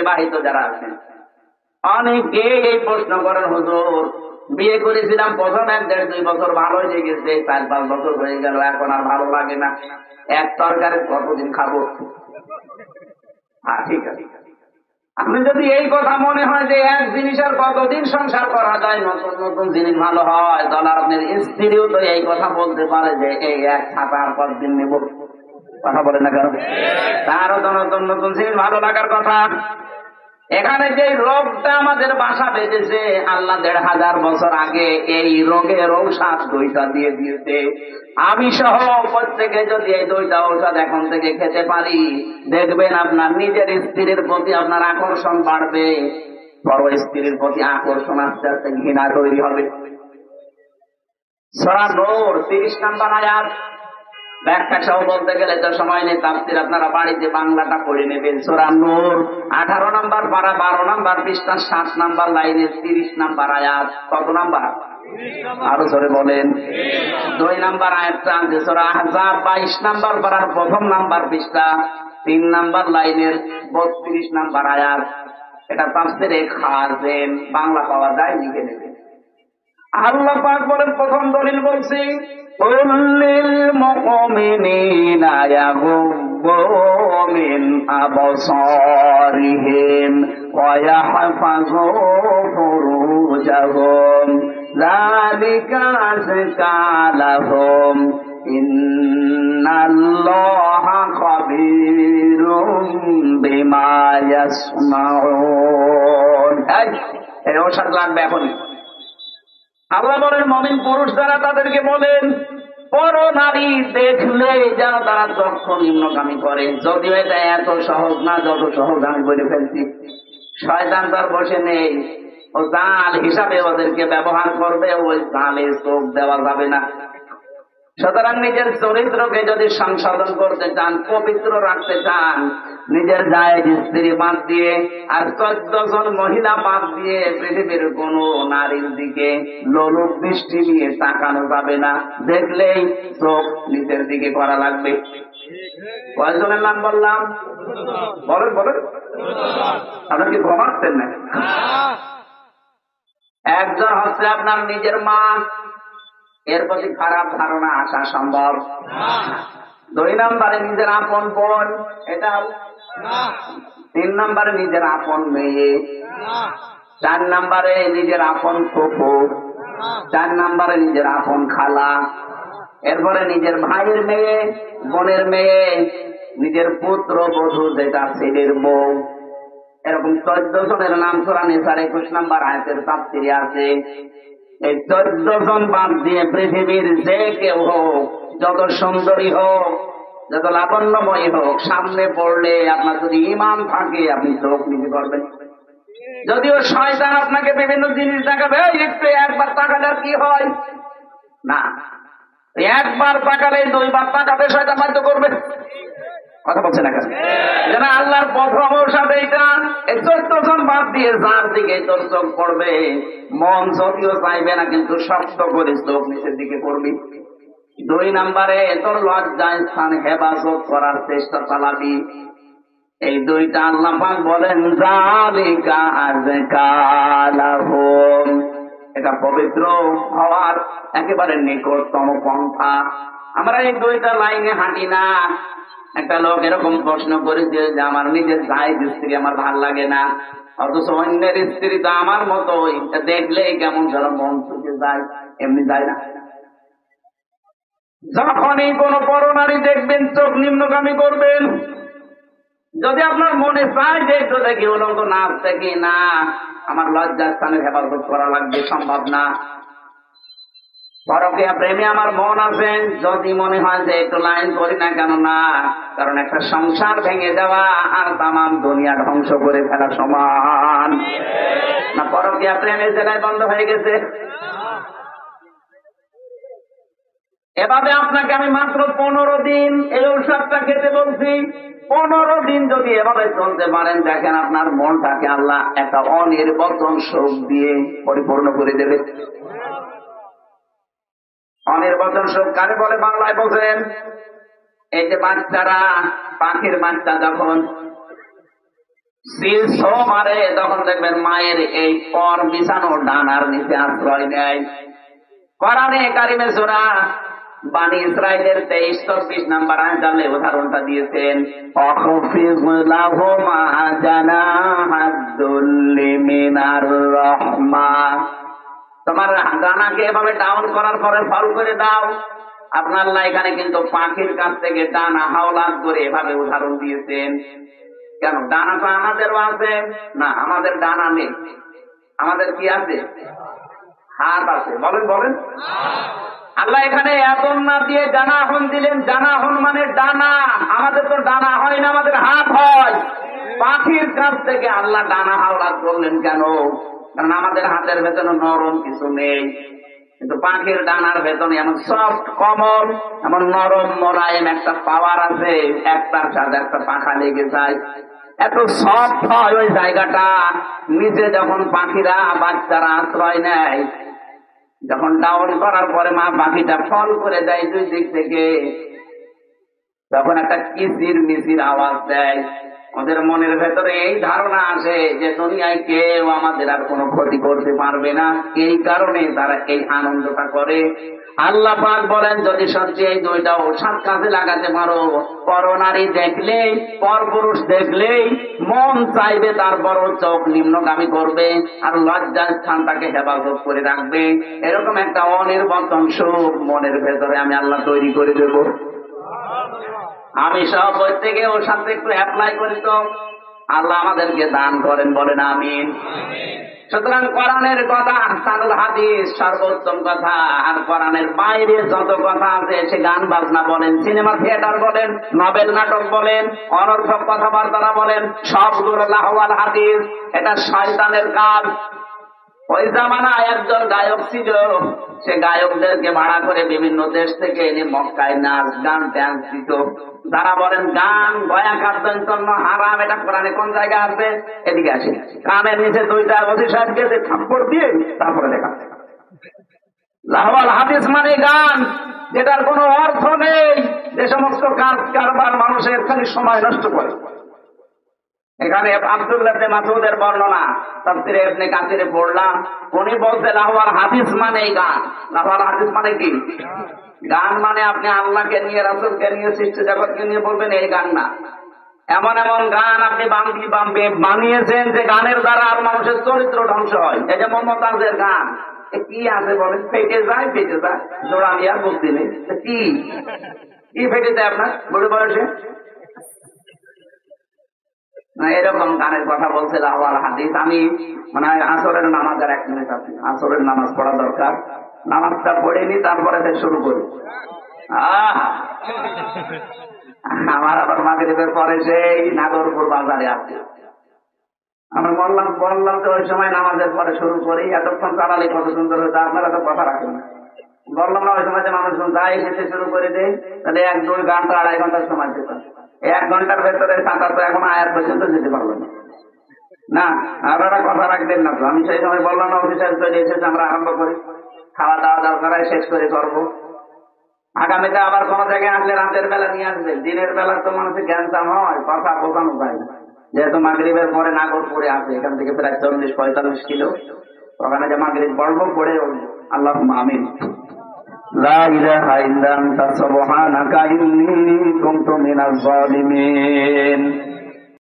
বিবাহিত যারা আছেন অনেকে এই প্রশ্ন করেন, হুজুর বিয়ে করেছিলাম প্রথম 1-1.5-2 বছর ভালোই লেগেছে, 4-5 বছর হয়ে গেল, এখন আর ভালো লাগে না, এক তরকারি কতদিন খাবো? ঠিক আছে, আপনি যদি এই কথা মনে হয় যে এক জিনিসের কতদিন সংসার করা যায়, নতুন নতুন জিনিস ভালো হয়, তাহলে আপনার স্ত্রীও তো এই কথা বলতে পারে যে এই এক ছাতা আর কতদিন নেব। কথা বলে না কেন? তারও তো নতুন নতুন জিনিস ভালো লাগার কথা। এখানে যে রোগটা আমাদের বাসা বেঁধেছে, আল্লাহ 1500 বছর আগে এই রোগের ঔষধ 2টা দিয়ে দিয়েছে। আমি সহ প্রত্যেকে যদি এই 2টা ঔষধ এখন থেকে খেতে পারি, দেখবেন আপনার নিজের স্ত্রীর প্রতি আপনার আকর্ষণ বাড়বে, পর স্ত্রীর প্রতি আকর্ষণ আস্তে আস্তে ঘৃণা তৈরি হবে। সূরা নূর 30 নম্বর আয়াত। ব্যাখ্যা সহ বলতে গেলে তো সময় নেই, তাফসীর আপনারা বাড়িতে বাংলাটা পড়ে নেবেন। সূরা নূর 18 নম্বর পারা 12 নম্বর পৃষ্ঠা 7 নম্বর লাইনে 30 নম্বর আয়াত। কত নাম্বার? আরো জোরে বলেন। 2 নম্বর আয়াতটা আছে সূরা আহজাব 22 নম্বর পারার 1 নম্বর পৃষ্ঠা 3 নম্বর লাইনের 32 নম্বর আয়াত। এটা তাফসীরে খাজেন, বাংলা পাওয়া যায়, লিখে নেবেন। আল্লাহ পাক বলেন, প্রথম দলিল বলছি, কুল্লিল মুমিনিনা ইয়াগুব্বু মিন আবসারিহিম ওয়া ইয়াহফাযু ফুরুজাহুম যালিকা আযকা লাহুম ইন্নাল্লাহা খাবীরুম বিমা ইয়াসমাউন। এই ওষুধ লাগবে এখনই। আল্লাহ বলেন, মুমিন পুরুষ যারা তাদেরকে বলেন, পর নারী দেখলে যেন তারা চক্ষু নিম্নগামী করে। যদিও এটা এত সহজ না যত সহজ আমি বলে ফেলছি। শয়তান তার বসে নেই, ও জাল হিসাবে ওদেরকে ব্যবহার করবে, ওই জালে চোখ দেওয়া যাবে না। সুতরাং নিজের চরিত্রকে যদি সংশোধন করতে চান, পবিত্র রাখতে চান, নিজের জায়েজ স্ত্রী বাদ দিয়ে আর 14 জন মহিলা বাদ দিয়ে পৃথিবীর কোন নারীর দিকে লোলুপ দৃষ্টি দিয়ে তাকানো যাবে না। দেখলেই চোখ নিচের দিকে করা লাগবে। কয়জনের নাম বললাম? বলেন বলেন, আপনার কি ঘুমাচ্ছেন না? একজন হচ্ছে আপনার নিজের মা, এর প্রতি খারাপ ধারণা আসা সম্ভব। 2 নম্বরে নিজের আপন বোন, এটাও। 3 নম্বরে নিজের আপন মেয়ে। 4 নম্বরে নিজের আপন ফুফু। 4 নম্বরে নিজের আপন খালা। এরপরে নিজের ভাইয়ের মেয়ে, বোনের মেয়ে, নিজের পুত্র বধূ, যেটা ছেলের বউ। এরকম 14 জনের নাম সূরা নিসার 21 নম্বর আয়াতের তাফসীরে আছে। এই 14 জন বাদ দিয়ে পৃথিবীর যে কেউ হোক, যত সুন্দরী হোক, যত লাবণ্যময়ী হোক, সামনে পড়লে আপনার যদি ঈমান থাকে আপনি চোখ নিতে পারবেন। যদিও শয়তান আপনাকে বিভিন্ন জিনিস দেখাবে, একটু একবার তাকালে আর কি হয় না, একবার তাকালে 2 বার তাকাতে শয়তান বাধ্য করবে। কথা বলছে না কেন? যেন আল্লাহর প্রথম ঔষধ এইটা। এই 14 জন বাদ দিয়ে যার দিকে তোর চোখ পড়বে, মন যদিও চাইবে না কিন্তু শক্ত করে চোখ নিচের দিকে পড়বি। 2 নম্বরে তোর লজ্জায় স্থান হেফাজত করার চেষ্টা চালাবি। এই 2টা আল্লাহ পাক বলেন, যালিকা আযকা লাহুম, এটা পবিত্র হওয়ার একেবারে নিকটতম পন্থা। আমরা এই 2টা লাইনে হাঁটি না। একটা লোক এরকম প্রশ্ন করেছে যে আমার নিজের জায়েজ স্ত্রী আমার ভাল লাগে না, অথচ অন্যের স্ত্রী তো আমার মতোই, দেখলেই কেমন যেন মন ছুটে যায়, এমনি যায় না। যখনই কোন পরনারী দেখবেন চোখ নিম্নগামী করবেন। যদি আপনার মনে চায় যে একটু দেখি উলঙ্গ নাচ দেখি, না, আমার লজ্জার স্থানের হেফাজত করা লাগবে, সম্ভব না। পরকীয়া প্রেমে আমার মন আছে, যদি মনে হয় যে একটু লাইন করি না কেন, না, কারণ একটা সংসার ভেঙে দেওয়া আর তামাম দুনিয়া ধ্বংস করে ফেলা সমান না। পরকীয়া প্রেমে জেলায় বন্ধ হয়ে গেছে। এভাবে আপনাকে আমি মাত্র 15 দিন এই ঔষধটা খেতে বলছি। 15 দিন যদি এভাবে চলতে পারেন, দেখেন আপনার মনটাকে আল্লাহ একটা অনির্বচন সুখ দিয়ে পরিপূর্ণ করে দেবে। অনির্বচন সুখ কারে বলে বাংলায় বোঝেন? এই যে বাচ্চারা, পাখির বাচ্চা যখন শীর্ষও মারে, তখন দেখবেন মায়ের এই পর বিছানো ডানার নিচে আশ্রয় নেয়। কোরআনে কারিমে সূরা বানি ইসরাইলের 23-24 নাম্বার আয়াতে উদাহরণটা দিয়েছেন, অখফিজ লাহুমা জানাহাদ-দুল্লি মিনার রাহমা। তোমার ডানাকে এভাবে ডাউন করার পরে ফল করে দাও। আপনার আল্লাহ এখানে কিন্তু পাখির কাছ থেকে ডানা হাওলাত করে এভাবে উদাহরণ দিয়েছেন। কেন? ডানাটা আমাদেরও আছে না? আমাদের ডানা নেই, আমাদের কি আছে? হাত আছে। বলেন বলেন। আল্লাহ এখানে এতন না দিয়ে জানাহন দিলেন। জানাহন মানে ডানা। আমাদের তো ডানা হয় না, আমাদের হাত হয়। পাখির কাছ থেকে আল্লাহ ডানা হাওলাত করলেন কেন? কারণ আমাদের হাতের ভেতরে নরম কিছু নেই, কিন্তু পাখির ডানার ভেতরে এমন সফট কমল, এমন নরম মোলায়েম একটা পাওয়ার আছে, একটার সাথে একটা পাখা লেগে যায়, এত সফট হয় ওই জায়গাটা। নিচে যখন পাখিরা বাচ্চারা আশ্রয় নেয়, যখন ডাউন করার পরে মা পাখিটা ফল করে দেয় দুই দিক থেকে, তখন একটা কিচির মিচির আওয়াজ দেয়। ওদের মনের ভেতরে এই ধারণা আসে যে দুনিয়ায় কেউ আমাদের আর কোনো ক্ষতি করতে পারবে না। এই কারণে তারা এই আনন্দটা করে। আল্লাহ পাক বলেন, যদি সত্যি এই দুইটা ওষুধ কাজে লাগাতে পারো, পরনারী দেখলেই, পরপুরুষ দেখলেই মন চাইবে, তারপরও চোখ নিম্নগামী করবে আর লজ্জার স্থানটাকে হেফাজত করে রাখবে। এরকম একটা অনির্বাচন সুখ মনের ভেতরে আমি আল্লাহ তৈরি করে দেব। আমি সব প্রত্যেকে ওর সাথে একটু অ্যাপ্লাই করি তো আল্লাহ আমাদেরকে দান করেন। বলেন আমিন। সুতরাং কোরআনের কথা, আহসানুল হাদিস সর্বোত্তম কথা। আর কোরআনের বাইরে যত কথা আছে, সে গান বাজনা বলেন, সিনেমা থিয়েটার বলেন, নভেল নাটক বলেন, অনর্থক কথাবার্তা বলেন, সবগুলো লাহওয়াল হাদিস। এটা শয়তানের কাজ। ওই জামানায় একজন গায়ক ছিল, সে গায়কদেরকে ভাড়া করে বিভিন্ন দেশ থেকে এনে মক্কায় নাচ গান ড্যান্স দিত। যারা বলেন গান গয়া খাদ্যের জন্য হারাম, এটা কোরআনে কোন জায়গায় আছে? এদিকে আসে, কানের নিচে দুইটা ওসি সাহেবকে থাপ্পড় দিয়ে তারপরে দেখা। লাহওয়াল হাদিস মানে গান যেটার কোনো অর্থ নেই, যে সমস্ত কাজ কারবার মানুষের খালি সময় নষ্ট করে। এখানে আব্দুল্লাহ ইবনে মাসউদের বর্ণনা তাফসীরে ইবনে কাসিরে পড়লাম, উনি বলতে লাহওয়াল হাদিস মানে গান। লাহওয়াল হাদিস মানে কি? গান মানে আপনি আল্লাহকে নিয়ে, রাসূলকে নিয়ে, সৃষ্টি জগৎকে নিয়ে বলবেন এই গান না। এমন এমন গান আপনি বানিয়েছেন যে গানের দ্বারা আর মানুষের চরিত্র ধ্বংস হয়। এই যে মমতাজের গান, কি আছে বলেন? ফেটে যায়, ফেটে যায়, জোড়া দিয়ে আর বুঝতে নেই। কি কি ফেটে যায় আপনার বলে বয়সে? এরকম গানের কথা বলছে লাহওয়াল হাদিস। আমি মানে আসরের নামাজের 1 মিনিট আছে, আসরের নামাজ পড়া দরকার। নামাজটা পড়ে নি, তারপরে শুরু করি। আমার আবার মাগরিবের পরে সেই নাগরপুর বাজারে আছে। আমি বললাম তো ওই সময় নামাজের পরে শুরু করি, এতক্ষণ চালালে কত সুন্দর হতো। আপনারা তো কথা রাখেন না। বললাম না ওই সময় যে মানুষ যাই খেতে শুরু করে দেয়, তাহলে 1-2 ঘন্টা 2.5 ঘন্টার সময় যেত। 1 ঘন্টার ভেতরে সাঁতার তো এখন আয়াত পর্যন্ত যেতে পারবো না। আপনারা কথা রাখবেন না তো। আমি সেই সময় বললাম না অফিসার চলে এসেছে, আমরা আরম্ভ করি, খাওয়া দাওয়া দরকার শেষ করে করবো। আগামীতে আবার কোনো জায়গায় আসলে রাতের বেলা নিয়ে আসবেন। দিনের বেলা তো মানুষের জ্ঞানসাম হয়, কথা বোঝানো যায় না। যেহেতু মাগরিবের পরে নাগরপুরে আছে, এখান থেকে প্রায় 40-45 কিলো, ওখানে যে মাগরিব পড়বো, পড়ে আল্লাহুম্মা আমিন। লা ইলাহা ইল্লা আনতা সুবহানাকা ইন্নী কুনতু মিনাজ জালিমিন।